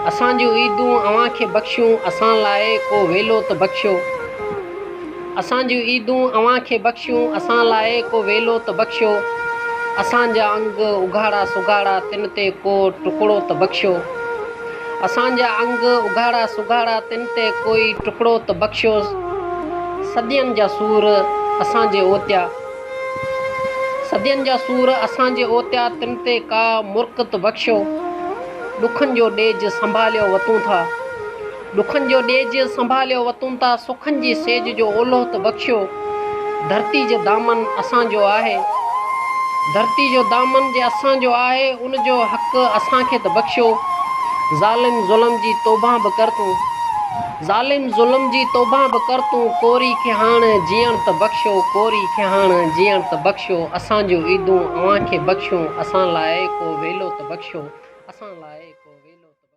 असां जूं ईदूं अव्हां खे बख़्शियूं, असां लाइ को वेलो त बख़्शियो। असां जूं ईदूं अव्हां खे बख़्शियूं, असां लाइ को वेलो त बख़्शियो। असांजा अंग उघाड़ा सुघाड़ा, तिन ते को टुकड़ो त बख़्शियो। असांजा अंग उघाड़ा सुघाड़ा, तिन ते कोई टुकड़ो त बख़्शियो। सदियनि जा सूर असांजे ओतिया, सदियनि जा सूर असांजे ओतिया, तिन ते का मुर्क त बख़्शियो। ॾुखनि जो ॾेज संभालियो वतूं था, ॾुखनि जो ॾेज संभालियो वतूं था, सुखनि जी सेज जो ओलो त बख़्शियो। धरती जो दामन असांजो आहे, धरती जो दामन जे असांजो आहे, उन जो हक़ असांखे त बख़्शियो। ज़ालिम ज़ुल्म जी तौबा बि कर तूं, ज़ालिम ज़ुल्म जी तौबा बि कर तूं, कोरी खे हाणे जीअण त बख़्शियो, कोरी खे हाणे जीअण त बख़्शियो। असां जूं ईदूं अव्हां खे बख़्शियूं, असां लाइ को वेलो त बख़्शियो, असां लाइ को वेलो त